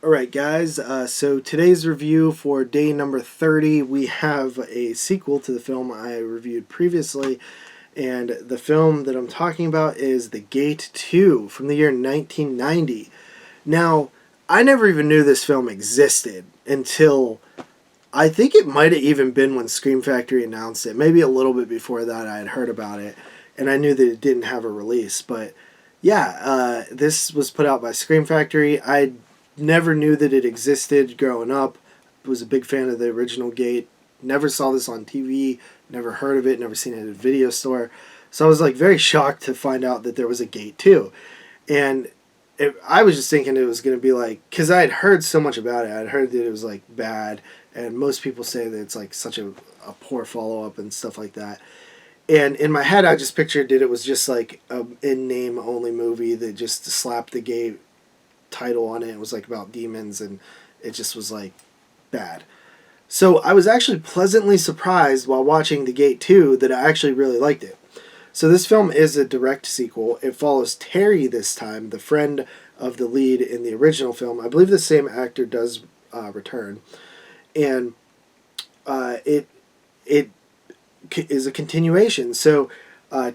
Alright guys, so today's review for day number 30, we have a sequel to the film I reviewed previously, and the film that I'm talking about is The Gate 2 from the year 1990. Now, I never even knew this film existed until I think it might have even been when Scream Factory announced it. Maybe a little bit before that I had heard about it, and I knew that it didn't have a release, but yeah, this was put out by Scream Factory. I never knew that it existed growing up. Was a big fan of the original Gate. Never saw this on TV. Never heard of it. Never seen it at a video store. So I was like very shocked to find out that there was a Gate 2. And I was just thinking it was going to be like, because I had heard so much about it. I'd heard that it was like bad. And most people say that it's like such a poor follow-up and stuff like that. And in my head, I just pictured that it was just like an in-name only movie that just slapped the Gate title on it. It was like about demons, and it just was like bad. So I was actually pleasantly surprised while watching The Gate 2 that I actually really liked it. So this film is a direct sequel. It follows Terry this time, the friend of the lead in the original film. I believe the same actor does return. And it is a continuation. So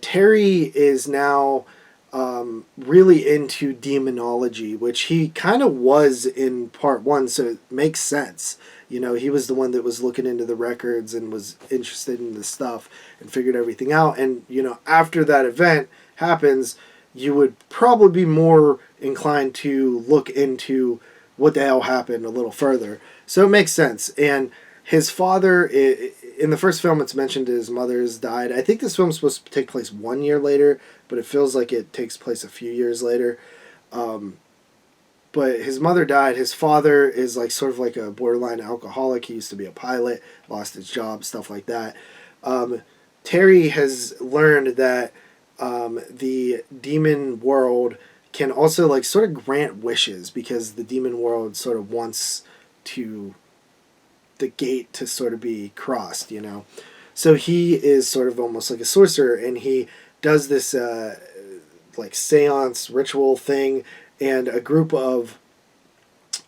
Terry is now really into demonology, which he kind of was in part one, so it makes sense. You know, he was the one that was looking into the records and was interested in the stuff and figured everything out. And, you know, after that event happens, you would probably be more inclined to look into what the hell happened a little further. So it makes sense. And his father, in the first film, it's mentioned his mother's died. I think this film's supposed to take place 1 year later, but it feels like it takes place a few years later. But his mother died. His father is like sort of like a borderline alcoholic. He used to be a pilot, lost his job, stuff like that. Terry has learned that the demon world can also like sort of grant wishes, because the demon world sort of wants to the gate to sort of be crossed, you know. So he is sort of almost like a sorcerer, and he does this like seance ritual thing, and a group of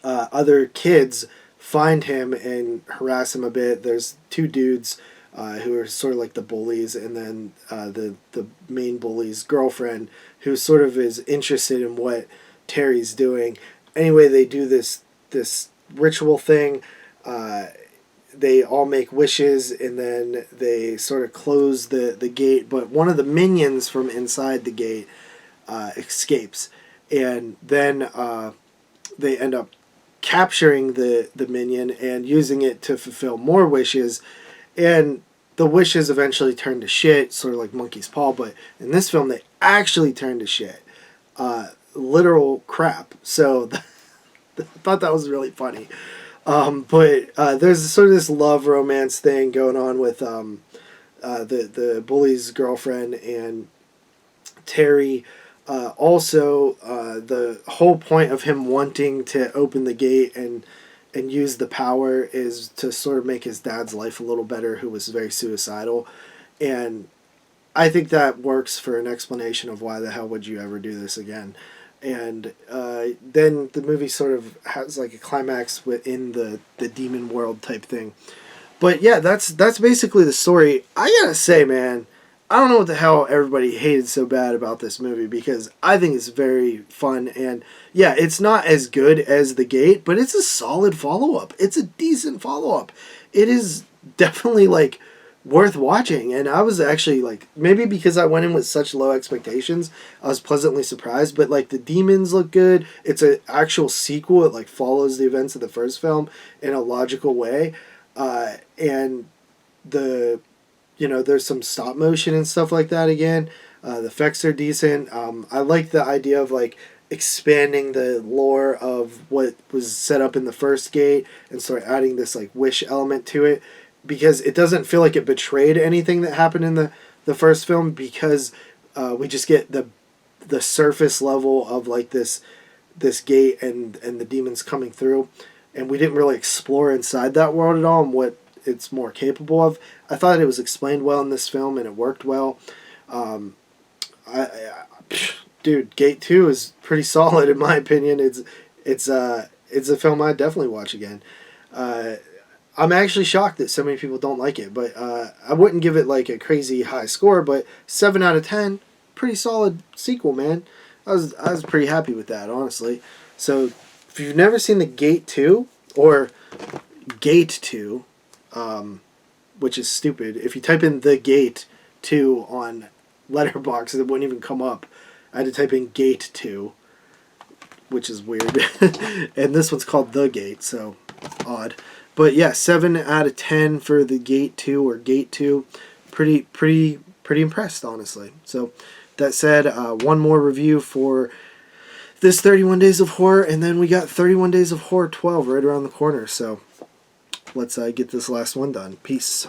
other kids find him and harass him a bit. There's two dudes who are sort of like the bullies, and then the main bully's girlfriend, who sort of is interested in what Terry's doing. Anyway, they do this ritual thing. They all make wishes, and then they sort of close the gate, but one of the minions from inside the gate escapes, and then they end up capturing the minion and using it to fulfill more wishes, and the wishes eventually turn to shit, sort of like Monkey's Paw, but in this film they actually turn to shit. Literal crap. So I thought that was really funny. But there's sort of this love romance thing going on with the bully's girlfriend and Terry. Also, the whole point of him wanting to open the gate and use the power is to sort of make his dad's life a little better, who was very suicidal. And I think that works for an explanation of why the hell would you ever do this again. And then the movie sort of has like a climax within the demon world type thing. But yeah, that's basically the story. I gotta say, man, I don't know what the hell everybody hated so bad about this movie, because I think it's very fun. And yeah, it's not as good as The Gate, but it's a solid follow-up. It's a decent follow-up. It is definitely like worth watching. And I was actually like, maybe because I went in with such low expectations, I was pleasantly surprised. But like the demons look good. It's an actual sequel. It like follows the events of the first film in a logical way. And there's some stop motion and stuff like that again. The effects are decent. I like the idea of like expanding the lore of what was set up in the first Gate and sort of adding this like wish element to it, because it doesn't feel like it betrayed anything that happened in the first film, because we just get the surface level of like this gate and the demons coming through, and we didn't really explore inside that world at all and what it's more capable of. I thought it was explained well in this film, and it worked well. Dude, Gate 2 is pretty solid in my opinion. It's it's a film I'd definitely watch again. I'm actually shocked that so many people don't like it, but I wouldn't give it like a crazy high score, but 7 out of 10, pretty solid sequel, man. I was pretty happy with that, honestly. So if you've never seen The Gate 2 or Gate 2, which is stupid, if you type in The Gate 2 on Letterboxd, it wouldn't even come up. I had to type in Gate 2, which is weird. And this one's called The Gate, so odd. But yeah, 7 out of 10 for The Gate 2 or Gate 2. Pretty impressed, honestly. So that said, one more review for this 31 Days of Horror, and then we got 31 Days of Horror 12 right around the corner. So let's get this last one done. Peace.